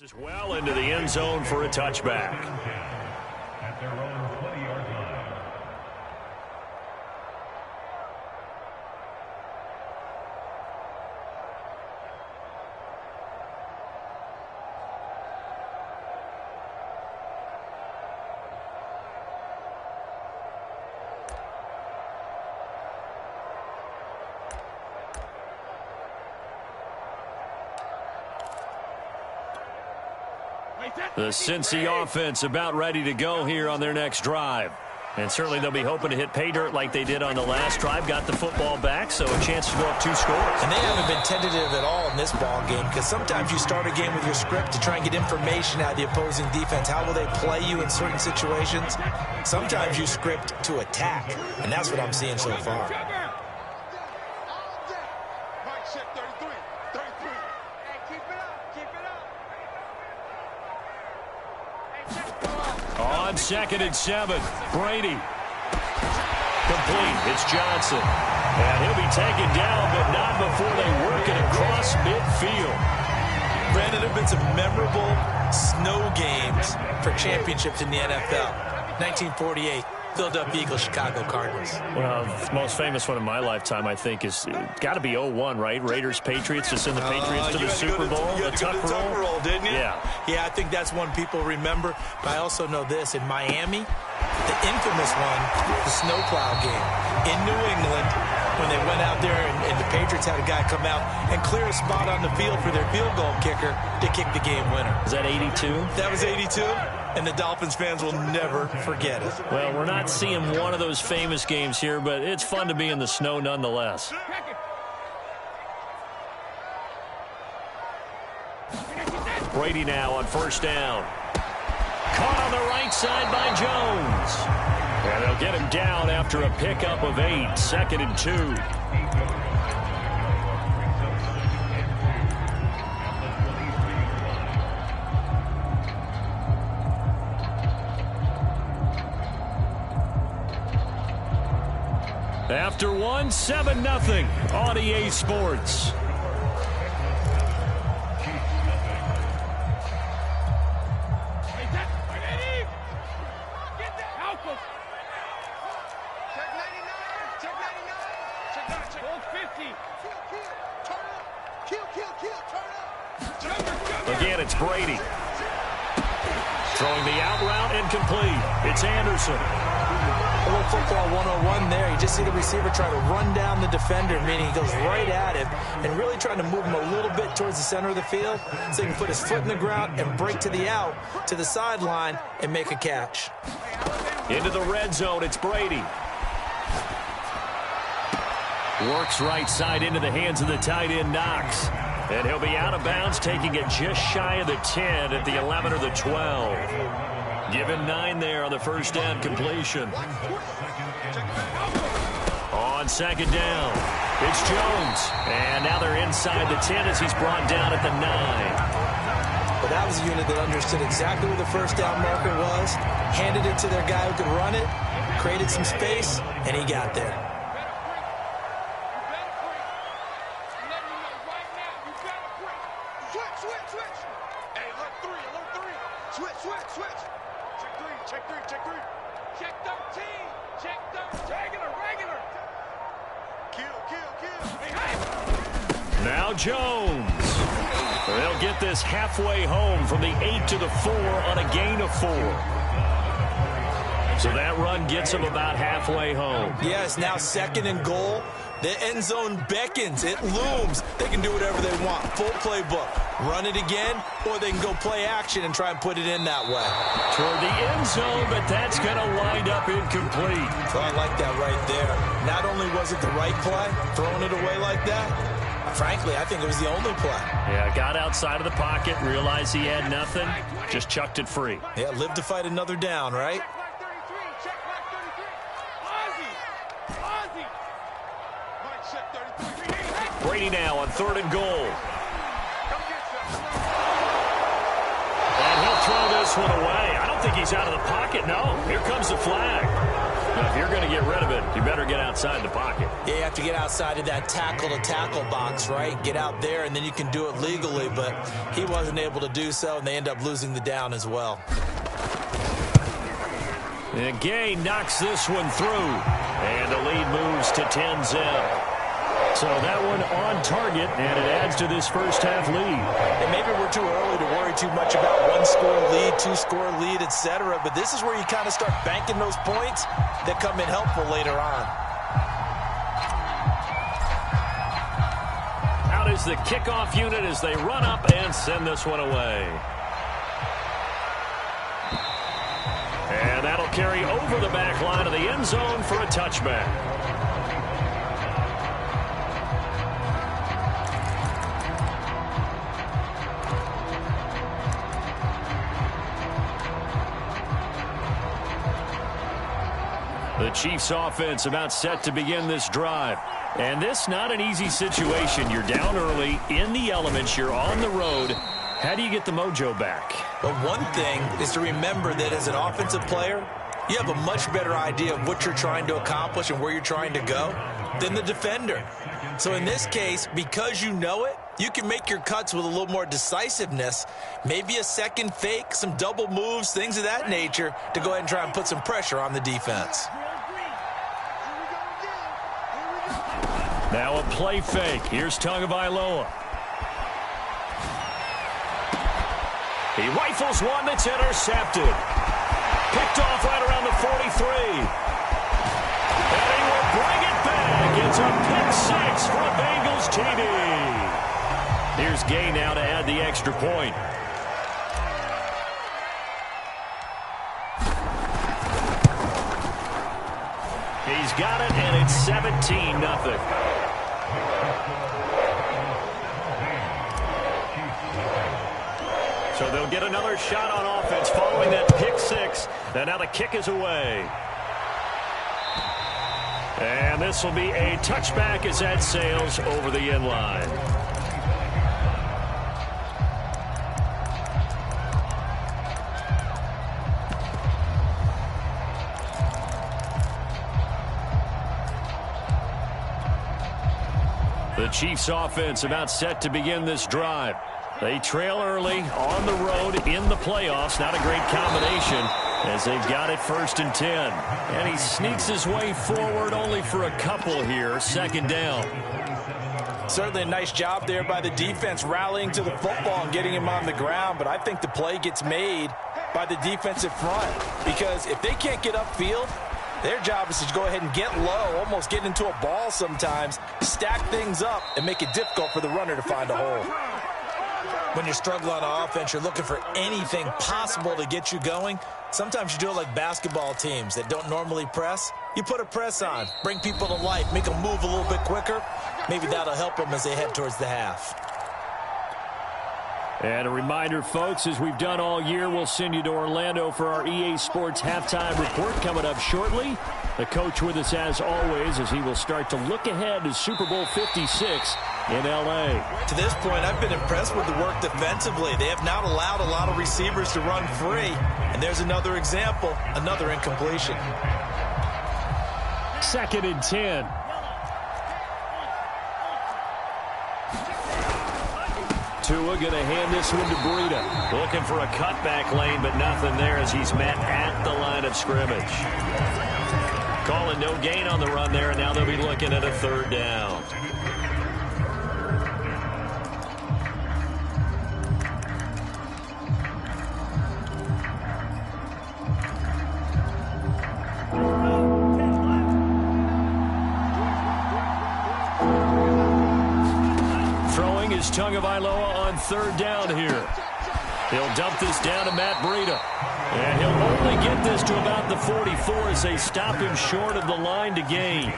Is well into the end zone for a touchback. At their own 20-yard line. The Cincy offense about ready to go here on their next drive. And certainly they'll be hoping to hit pay dirt like they did on the last drive. Got the football back, so a chance to go up 2 scores. And they haven't been tentative at all in this ball game, because sometimes you start a game with your script to try and get information out of the opposing defense. How will they play you in certain situations? Sometimes you script to attack, and that's what I'm seeing so far. On 2nd and 7, Brady. Complete. It's Johnson. And he'll be taken down, but not before they work it across midfield. Brandon, there have been some memorable snow games for championships in the NFL. 1948. Philadelphia Eagles, Chicago Cardinals. Well, the most famous one in my lifetime, I think, is got to be 0-1, right? Raiders, Patriots, to send the Patriots to the Super Bowl. You had to go to the Tuck roll, didn't you? Yeah. Yeah, I think that's one people remember. But I also know this. In Miami, the infamous one, the snowplow game. In New England, when they went out there and the Patriots had a guy come out and clear a spot on the field for their field goal kicker to kick the game winner. Is that 82? That was 82. And the Dolphins fans will never forget it. Well, we're not seeing one of those famous games here, but it's fun to be in the snow nonetheless. Brady now on 1st down. Caught on the right side by Jones. And they'll get him down after a pickup of 8. 2nd and 2. After 1, 7-0 on EA Sports. Again, it's Brady. Throwing the out route incomplete. It's Anderson. A little football 101 there. You just see the receiver try to run down the defender, meaning he goes right at him and really trying to move him a little bit towards the center of the field so he can put his foot in the ground and break to the out, to the sideline, and make a catch. Into the red zone, it's Brady. Works right side into the hands of the tight end, Knox. And he'll be out of bounds, taking it just shy of the 10 at the 11 or the 12. Given 9 there on the 1st down completion. On 2nd down, it's Jones. And now they're inside the 10 as he's brought down at the 9. Well, that was a unit that understood exactly where the 1st down marker was, handed it to their guy who could run it, created some space, and he got there. Now Jones. They'll get this halfway home from the 8 to the 4 on a gain of 4. So that run gets them about halfway home. Yes, now 2nd and goal. The end zone beckons. It looms. They can do whatever they want. Full playbook. Run it again, or they can go play action and try and put it in that way. Toward the end zone, but that's going to wind up incomplete. So I like that right there. Not only was it the right play, throwing it away like that, frankly, I think it was the only play. Yeah, got outside of the pocket, realized he had nothing, just chucked it free. Yeah, live to fight another down, right? Brady now on 3rd and goal. And he'll throw this one away. I don't think he's out of the pocket, no. Here comes the flag. Now, if you're going to get rid of it, you better get outside the pocket. Yeah, you have to get outside of that tackle-to-tackle box, right? Get out there, and then you can do it legally, but he wasn't able to do so, and they end up losing the down as well. And Gay knocks this one through, and the lead moves to 10-zip. So that one on target, and it adds to this first-half lead. And maybe we're too early to worry too much about one-score lead, two-score lead, etc., but this is where you kind of start banking those points that come in helpful later on. Out is the kickoff unit as they run up and send this one away. And that'll carry over the back line of the end zone for a touchback. The Chiefs offense about set to begin this drive. And this not an easy situation. You're down early, in the elements, you're on the road. How do you get the mojo back? But one thing is to remember that as an offensive player, you have a much better idea of what you're trying to accomplish and where you're trying to go than the defender. So in this case, because you know it, you can make your cuts with a little more decisiveness, maybe a second fake, some double moves, things of that nature, to go ahead and try and put some pressure on the defense. Now a play fake. Here's Tagovailoa. He rifles one that's intercepted. Picked off right around the 43. And he will bring it back. It's a pick six for a Bengals TD. Here's Gay now to add the extra point. He's got it, and it's 17-0. So they'll get another shot on offense following that pick six. And now the kick is away. And this will be a touchback as that sails over the end line. The Chiefs offense about set to begin this drive. They trail early on the road in the playoffs. Not a great combination as they've got it 1st and 10. And he sneaks his way forward only for a couple here. 2nd down. Certainly a nice job there by the defense rallying to the football and getting him on the ground. But I think the play gets made by the defensive front, because if they can't get upfield, their job is to go ahead and get low, almost get into a ball sometimes, stack things up, and make it difficult for the runner to find a hole. When you're struggling on offense, you're looking for anything possible to get you going. Sometimes you do it like basketball teams that don't normally press. You put a press on, bring people to life, make them move a little bit quicker. Maybe that'll help them as they head towards the half. And a reminder, folks, as we've done all year, we'll send you to Orlando for our EA Sports halftime report coming up shortly. The coach with us as always as he will start to look ahead to Super Bowl 56 in L.A. To this point, I've been impressed with the work defensively. They have not allowed a lot of receivers to run free. And there's another example, another incompletion. 2nd and 10. Tua going to hand this one to Breida. Looking for a cutback lane, but nothing there as he's met at the line of scrimmage. Calling no gain on the run there, and now they'll be looking at a 3rd down. Tagovailoa on 3rd down here. He'll dump this down to Matt Breida. And he'll only get this to about the 44 as they stop him short of the line to gain.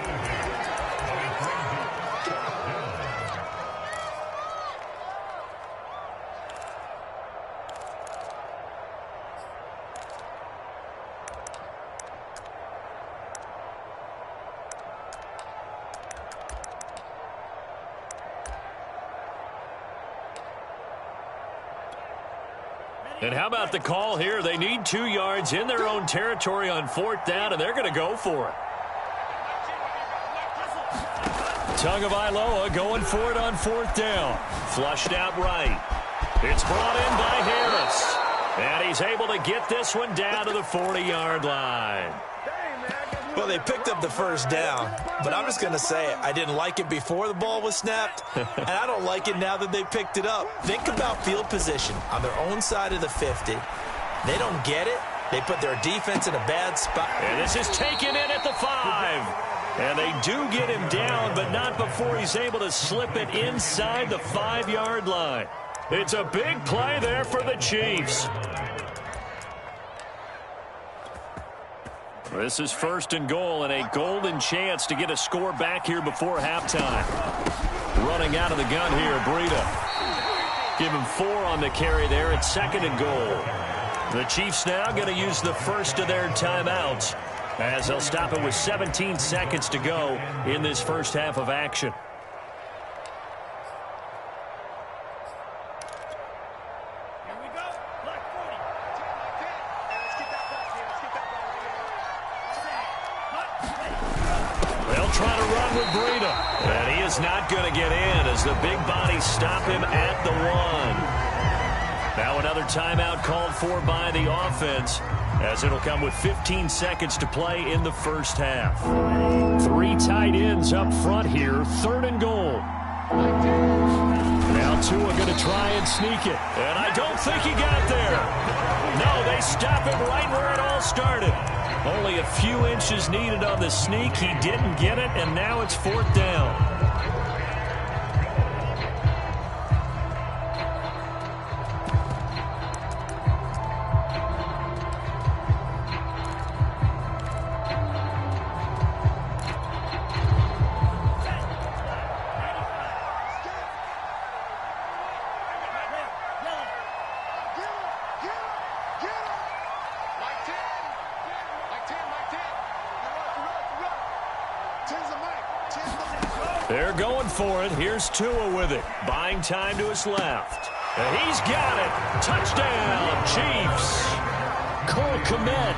And how about the call here? They need 2 yards in their own territory on 4th down, and they're going to go for it. Tagovailoa going for it on 4th down. Flushed out right. It's brought in by Harris. And he's able to get this one down to the 40-yard line. Well, they picked up the first down, but I'm just going to say it. I didn't like it before the ball was snapped, and I don't like it now that they picked it up. Think about field position on their own side of the 50. They don't get it. They put their defense in a bad spot. And this is taken in at the 5. And they do get him down, but not before he's able to slip it inside the 5-yard line. It's a big play there for the Chiefs. This is 1st and goal and a golden chance to get a score back here before halftime. Running out of the gun here, Breida. Give him 4 on the carry there at 2nd and goal. The Chiefs now going to use the first of their timeouts as they'll stop it with 17 seconds to go in this first half of action. And he is not going to get in as the big bodies stop him at the 1. Now another timeout called for by the offense as it'll come with 15 seconds to play in the first half. 3 tight ends up front here, 3rd and goal. Now Tua going to try and sneak it. And I don't think he got there. No, they stop him right where it all started. Only a few inches needed on the sneak. He didn't get it, and now it's 4th down. They're going for it. Here's Tua with it. Buying time to his left. And he's got it. Touchdown, Chiefs. Cole Kmet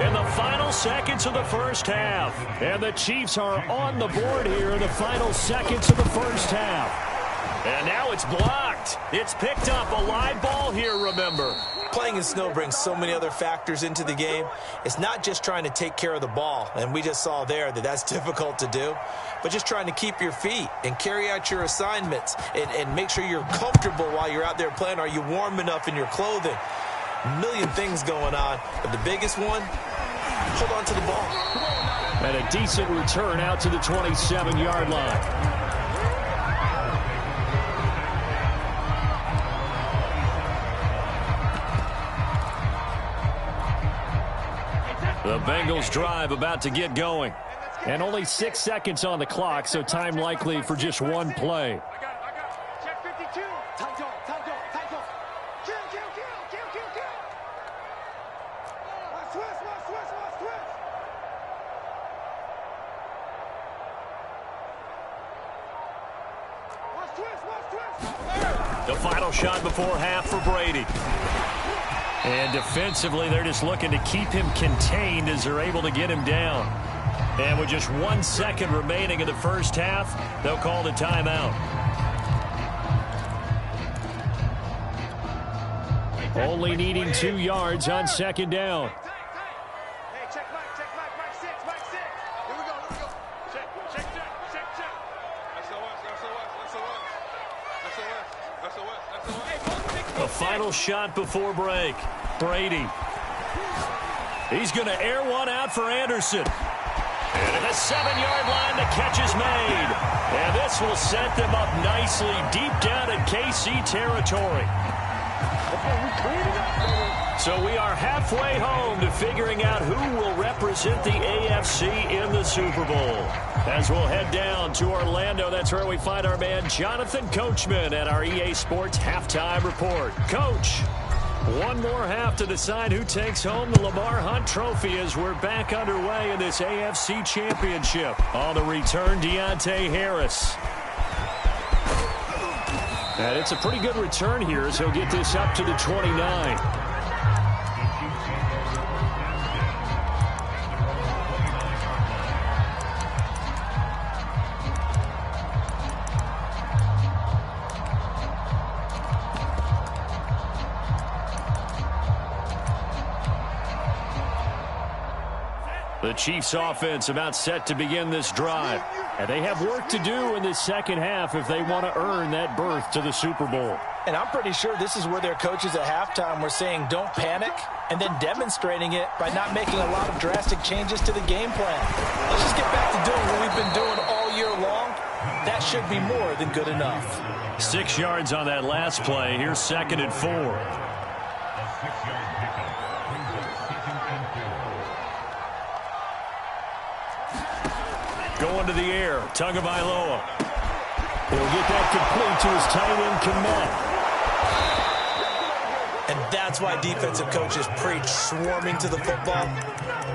in the final seconds of the first half. And the Chiefs are on the board here in the final seconds of the first half. And now it's blocked. It's picked up. A live ball here, remember. Playing in snow brings so many other factors into the game. It's not just trying to take care of the ball, and we just saw there that that's difficult to do, but just trying to keep your feet and carry out your assignments and make sure you're comfortable while you're out there playing. Are you warm enough in your clothing? A million things going on, but the biggest one, hold on to the ball. And a decent return out to the 27-yard line. The Bengals drive about to get going. And only 6 seconds on the clock, so time likely for just one play. Check 52. Time go. Kill. Watch twist. The final shot before half for Brady. And defensively, they're just looking to keep him contained as they're able to get him down. And with just 1 second remaining in the first half, they'll call the timeout. Only needing 2 yards on 2nd down. Hey, check Mike 6. Here we go. Check. SOS. The final shot before break. Brady. He's going to air one out for Anderson. And at the 7-yard line, the catch is made. And this will set them up nicely deep down in KC territory. So we are halfway home to figuring out who will represent the AFC in the Super Bowl. As we'll head down to Orlando, that's where we find our man Jonathan Coachman at our EA Sports Halftime Report. Coach, one more half to decide who takes home the Lamar Hunt Trophy as we're back underway in this AFC Championship. On the return, Deontay Harris. And it's a pretty good return here as he'll get this up to the 29. The Chiefs offense about set to begin this drive. And they have work to do in this second half if they want to earn that berth to the Super Bowl. And I'm pretty sure this is where their coaches at halftime were saying don't panic, and then demonstrating it by not making a lot of drastic changes to the game plan. Let's just get back to doing what we've been doing all year long. That should be more than good enough. 6 yards on that last play. Here's 2nd and 4. A 6-yard pickup brings up 2nd and 4. Going to the air. Tagovailoa. He'll get that complete to his tight end, Kmet. And that's why defensive coaches preach swarming to the football.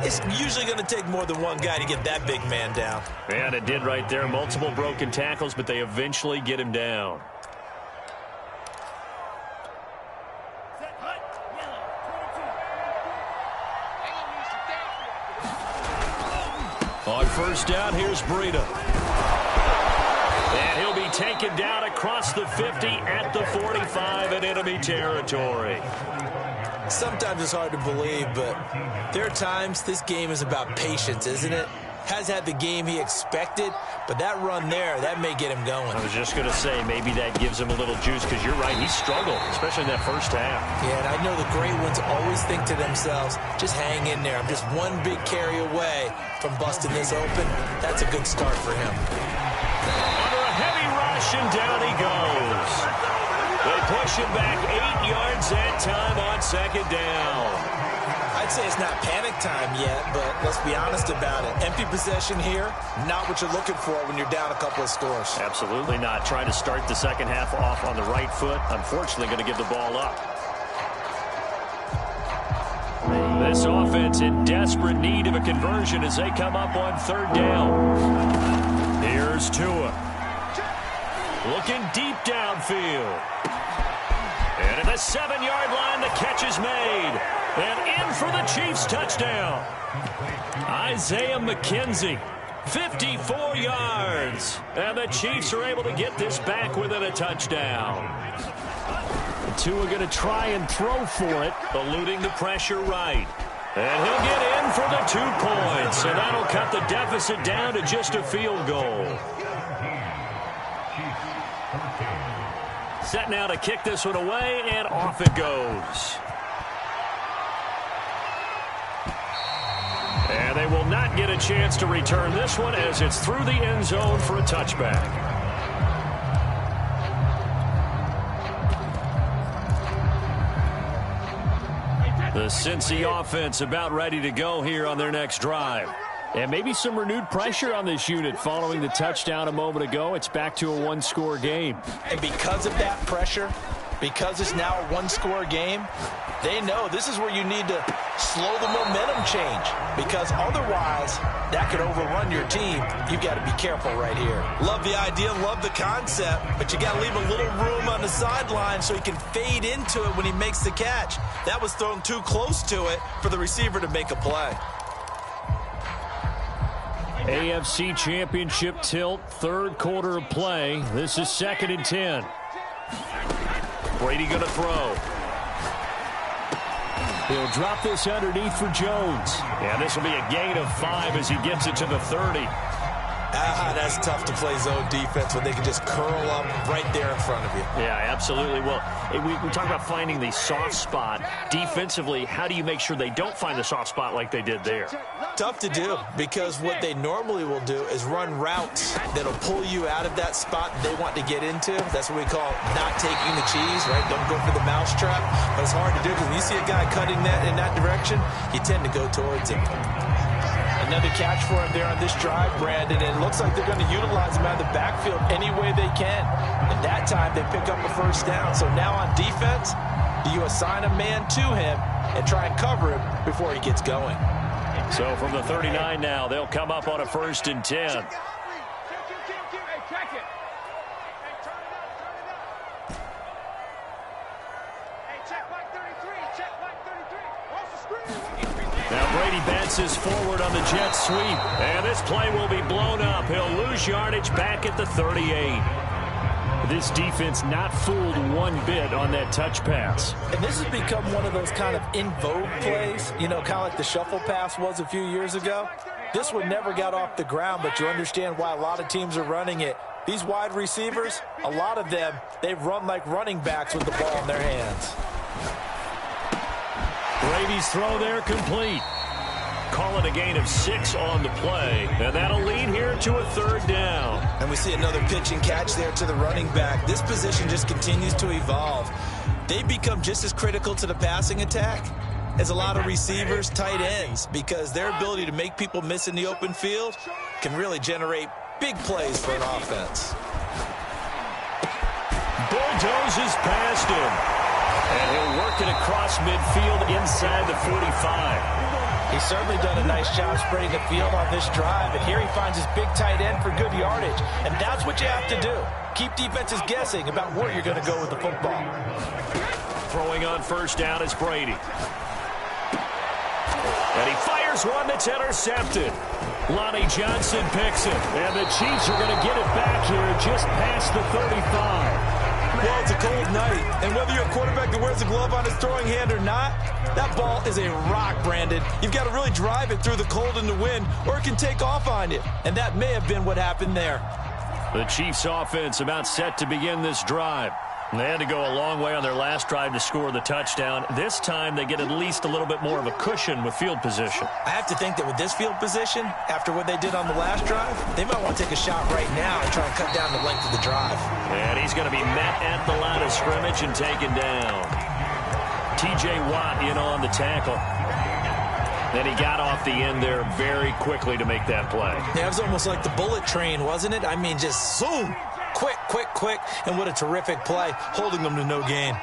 It's usually going to take more than one guy to get that big man down. And it did right there. Multiple broken tackles, but they eventually get him down. On first down, here's Breida. And he'll be taken down across the 50 at the 45 in enemy territory. Sometimes it's hard to believe, but there are times this game is about patience, isn't it? Has had the game he expected, but that run there, that may get him going. I was just going to say, maybe that gives him a little juice, because you're right, he struggled, especially in that first half. Yeah, and I know the great ones always think to themselves, just hang in there. I'm just one big carry away from busting this open. That's a good start for him. Under a heavy rush, and down he goes. They push him back 8 yards that time on second down. I'd say it's not panic time yet, but let's be honest about it. Empty possession here, not what you're looking for when you're down a couple of scores. Absolutely not. Trying to start the second half off on the right foot. Unfortunately, going to give the ball up. This offense in desperate need of a conversion as they come up on third down. Here's Tua. Looking deep downfield. And at the 7-yard line, the catch is made. And in for the Chiefs touchdown. Isaiah McKenzie, 54 yards. And the Chiefs are able to get this back within a touchdown. Tua going to try and throw for it, eluding the pressure right. And he'll get in for the 2 points. And that'll cut the deficit down to just a field goal. Set now to kick this one away, and off it goes. And they will not get a chance to return this one as it's through the end zone for a touchback. The Cincy offense about ready to go here on their next drive. And maybe some renewed pressure on this unit following the touchdown a moment ago. It's back to a one-score game. And because of that pressure, because it's now a one-score game, they know this is where you need to slow the momentum change, because otherwise that could overrun your team. You've got to be careful right here. Love the idea, love the concept, but you got to leave a little room on the sideline so he can fade into it when he makes the catch. That was thrown too close to it for the receiver to make a play. AFC Championship tilt, third quarter of play. This is 2nd and 10. Brady going to throw. He'll drop this underneath for Jones. And this will be a gain of 5 as he gets it to the 30. That's tough to play zone defense when they can just curl up right there in front of you. Yeah, absolutely. Well, we talk about finding the soft spot. Defensively, how do you make sure they don't find the soft spot like they did there? Tough to do, because what they normally will do is run routes that'll pull you out of that spot they want to get into. That's what we call not taking the cheese, right? Don't go for the mousetrap. But it's hard to do because when you see a guy cutting that in that direction, you tend to go towards him. Another catch for him there on this drive, Brandon. And it looks like they're going to utilize him out of the backfield any way they can. And that time they pick up a first down. So now on defense, do you assign a man to him and try and cover him before he gets going? So from the 39 now, they'll come up on a 1st and 10. advances forward on the jet sweep. And this play will be blown up. He'll lose yardage back at the 38. This defense not fooled one bit on that touch pass. And this has become one of those kind of in vogue plays, you know, kind of like the shuffle pass was a few years ago. This one never got off the ground, but you understand why a lot of teams are running it. These wide receivers, a lot of them, they run like running backs with the ball in their hands. Brady's throw there complete. Call it a gain of 6 on the play, and that'll lead here to a 3rd down. And we see another pitch and catch there to the running back. This position just continues to evolve. They become just as critical to the passing attack as a lot of receivers, tight ends, because their ability to make people miss in the open field can really generate big plays for an offense. Bulldozes past him. And he'll work it across midfield inside the 45. He's certainly done a nice job spreading the field on this drive, and here he finds his big tight end for good yardage. And that's what you have to do. Keep defenses guessing about where you're going to go with the football. Throwing on 1st down is Brady. And he fires one that's intercepted. Lonnie Johnson picks it. And the Chiefs are going to get it back here just past the 35. Well, it's a cold night, and whether you're a quarterback that wears a glove on his throwing hand or not, that ball is a rock, Brandon. You've got to really drive it through the cold and the wind, or it can take off on you. And that may have been what happened there. The Chiefs offense about set to begin this drive. They had to go a long way on their last drive to score the touchdown. This time they get at least a little bit more of a cushion with field position. I have to think that with this field position, after what they did on the last drive, they might want to take a shot right now and try and cut down the length of the drive. And he's going to be met at the line of scrimmage and taken down. T.J. Watt in on the tackle. Then he got off the end there very quickly to make that play. Yeah, it was almost like the bullet train, wasn't it? I mean, just zoom. Quick, quick, quick, and what a terrific play, holding them to no gain.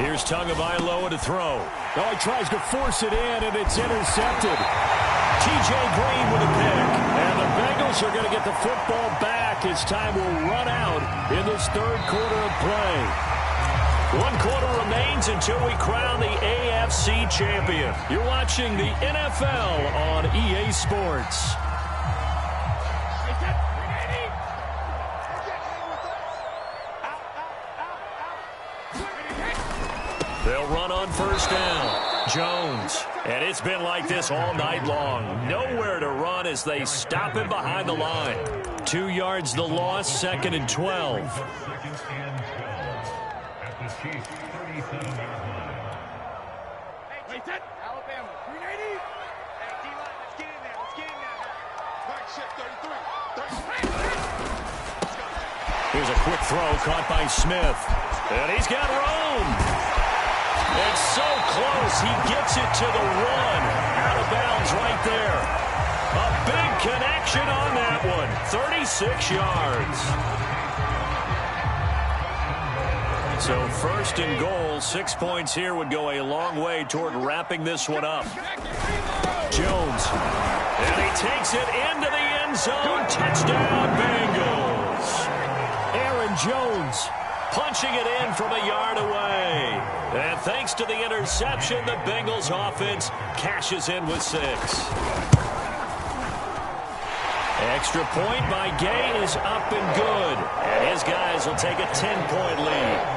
Here's Tagovailoa to throw. Oh, he tries to force it in, and it's intercepted. T.J. Green with a pick. And the Bengals are going to get the football back as time will run out in this 3rd quarter of play. 1 quarter remains until we crown the AFC champion. You're watching the NFL on EA Sports. They'll run on 1st down. Jones. And it's been like this all night long. Nowhere to run as they stop him behind the line. 2 yards the loss, 2nd and 12. Chiefs 37-yard line. Hey, set. Alabama, 380. Hey, D-line, let's get in there. Let's get in there. Back check, 33. Let's go. Here's a quick throw caught by Smith. And he's got room. It's so close. He gets it to the 1. Out of bounds right there. A big connection on that one. 36 yards. So 1st and goal, 6 points here would go a long way toward wrapping this one up. Jones, and he takes it into the end zone. Touchdown, Bengals. Aaron Jones punching it in from a yard away. And thanks to the interception, the Bengals offense cashes in with 6. Extra point by Gay is up and good. And his guys will take a 10-point lead.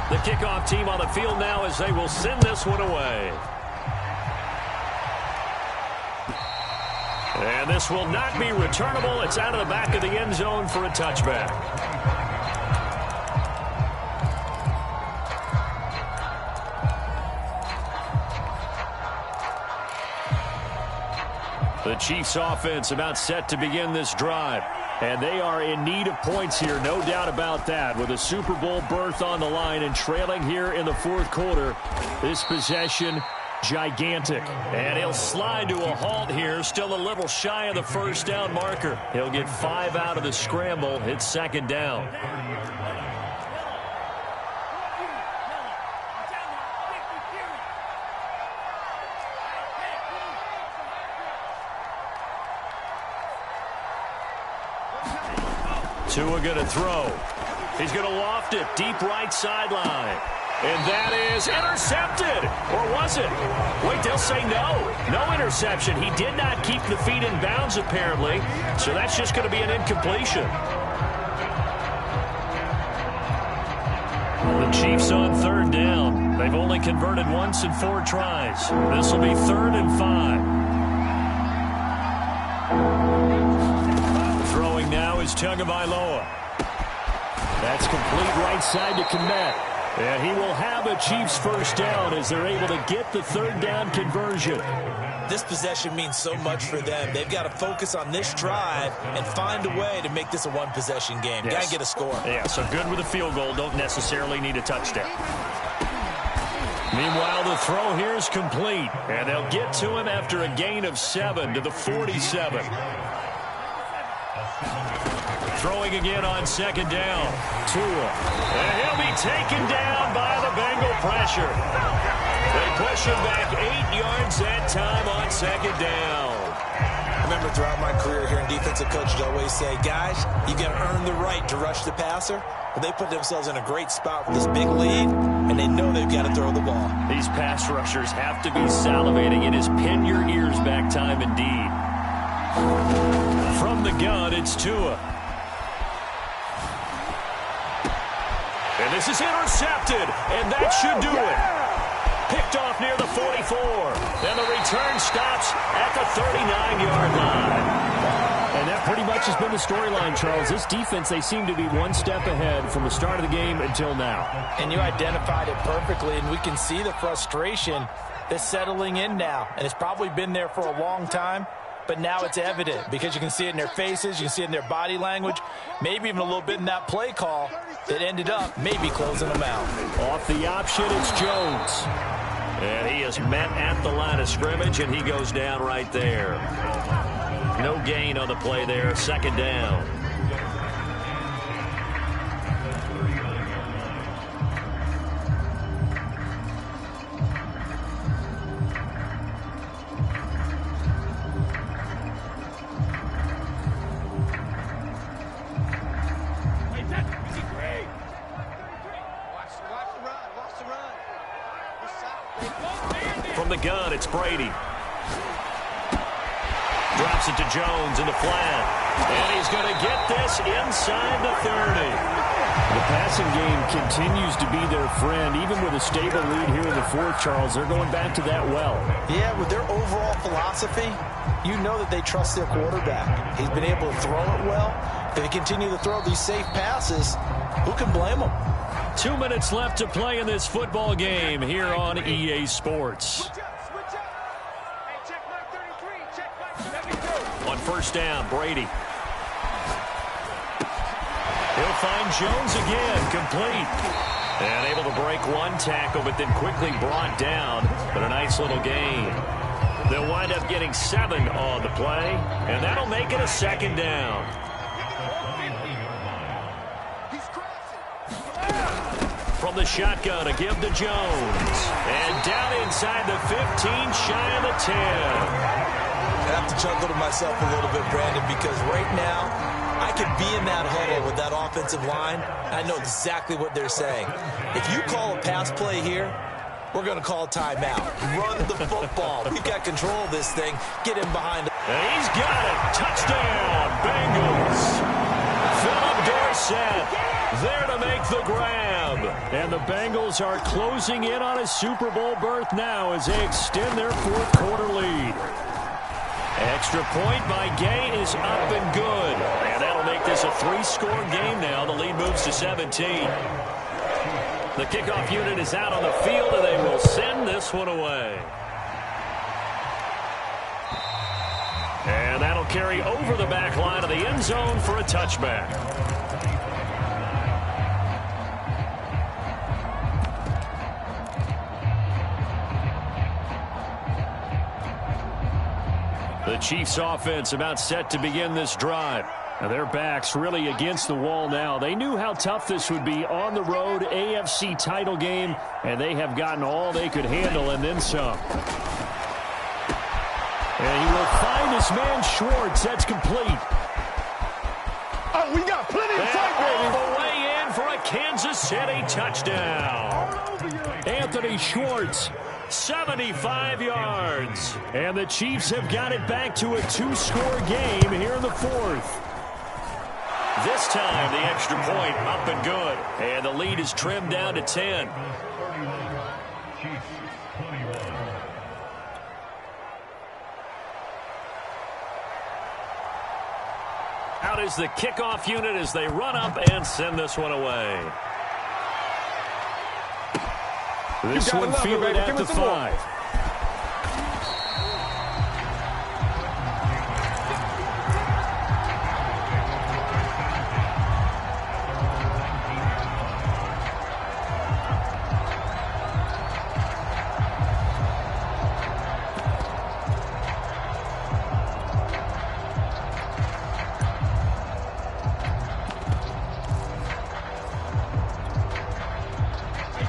The kickoff team on the field now as they will send this one away. And this will not be returnable. It's out of the back of the end zone for a touchback. The Chiefs offense about set to begin this drive. And they are in need of points here, no doubt about that. With a Super Bowl berth on the line and trailing here in the 4th quarter, this possession gigantic. And he'll slide to a halt here, still a little shy of the 1st down marker. He'll get 5 out of the scramble. It's 2nd down. Tua going to throw. He's going to loft it deep right sideline. And that is intercepted. Or was it? Wait, they'll say no. No interception. He did not keep the feet in bounds, apparently. So that's just going to be an incompletion. The Chiefs on third down. They've only converted once in 4 tries. This will be 3rd and 5. Throwing now is Tagovailoa. That's complete right side to Kmet. And he will have a Chiefs first down as they're able to get the 3rd down conversion. This possession means so much for them. They've got to focus on this drive and find a way to make this a one-possession game. Yes. Got to get a score. Yeah, so good with a field goal. Don't necessarily need a touchdown. Meanwhile, the throw here is complete. And they'll get to him after a gain of 7 to the 47. Throwing again on 2nd down. Tua. And he'll be taken down by the Bengal pressure. They push him back 8 yards that time on 2nd down. I remember throughout my career hearing defensive coaches always say, guys, you got to earn the right to rush the passer. Well, they put themselves in a great spot with this big lead, and they know they've got to throw the ball. These pass rushers have to be salivating. It is pin your ears back time indeed. From the gun, it's Tua. And this is intercepted, and that should do it. Picked off near the 44, and the return stops at the 39-yard line. And that pretty much has been the storyline, Charles. This defense, they seem to be one step ahead from the start of the game until now. And you identified it perfectly, and we can see the frustration that's settling in now. And it's probably been there for a long time, but now it's evident because you can see it in their faces, you can see it in their body language, maybe even a little bit in that play call that ended up maybe closing them out. Off the option, it's Jones. And he is met at the line of scrimmage, and he goes down right there. No gain on the play there, 2nd down. From the gun, it's Brady. Drops it to Jones in the flat. And he's going to get this inside the 30. The passing game continues to be their friend. Even with a stable lead here in the 4th, Charles, they're going back to that well. Yeah, with their overall philosophy, you know that they trust their quarterback. He's been able to throw it well. If they continue to throw these safe passes, who can blame them? 2 minutes left to play in this football game here on EA Sports. On 1st down, Brady. He'll find Jones again, complete. And able to break one tackle, but then quickly brought down. But a nice little gain. They'll wind up getting 7 on the play, and that'll make it a 2nd down. From the shotgun, a give to Jones. And down inside the 15, shy of the 10. I have to chuckle to myself a little bit, Brandon, because right now I could be in that huddle with that offensive line. I know exactly what they're saying. If you call a pass play here, we're going to call a timeout. Run the football. We've got control of this thing. Get him behind. And he's got it. Touchdown, Bengals. Philip Dorsett there to make the grab. And the Bengals are closing in on a Super Bowl berth now as they extend their 4th quarter lead. Extra point by Gay is up and good. And that'll make this a 3-score game now. The lead moves to 17. The kickoff unit is out on the field, and they will send this one away. And that'll carry over the back line of the end zone for a touchback. The Chiefs offense about set to begin this drive. Now their backs really against the wall now. They knew how tough this would be on the road, AFC title game, and they have gotten all they could handle and then some. And he will find his man Schwartz. That's complete. Oh, we got plenty of time, All baby. the way in for a Kansas City touchdown. Anthony Schwartz. 75 yards. And the Chiefs have got it back to a 2-score game here in the fourth. This time, the extra point up and good. And the lead is trimmed down to 10. Out is the kickoff unit as they run up and send this one away. This one fielded at the 5.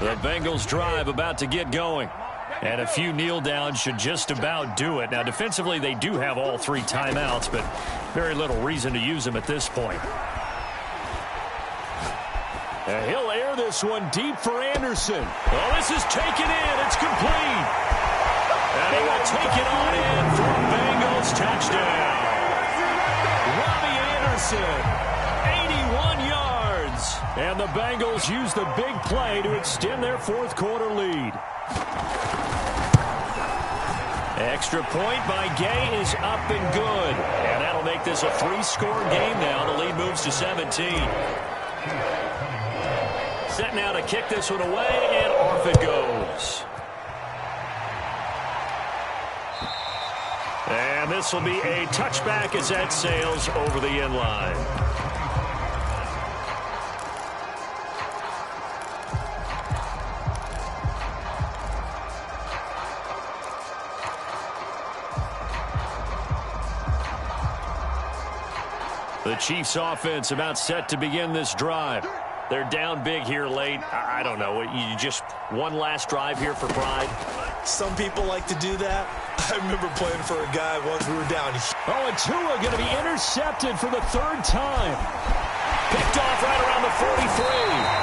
The Bengals drive about to get going. And a few kneel downs should just about do it. Now, defensively, they do have all 3 timeouts, but very little reason to use them at this point. And he'll air this one deep for Anderson. Well, this is taken in. It's complete. And he will take it on in for a Bengals touchdown. Robbie Anderson, 81 yards. And the Bengals use the big play to extend their fourth quarter lead. Extra point by Gay is up and good. And that'll make this a 3-score game now. The lead moves to 17. Set now to kick this one away, and off it goes. And this will be a touchback as that sails over the end line. The Chiefs offense about set to begin this drive. They're down big here late. I don't know. You just one last drive here for pride? Some people like to do that. I remember playing for a guy once we were down. Oh, and Tua going to be intercepted for the 3rd time. Picked off right around the 43.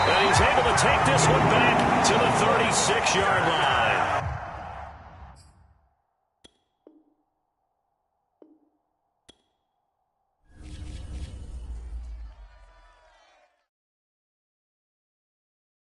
And he's able to take this one back to the 36-yard line.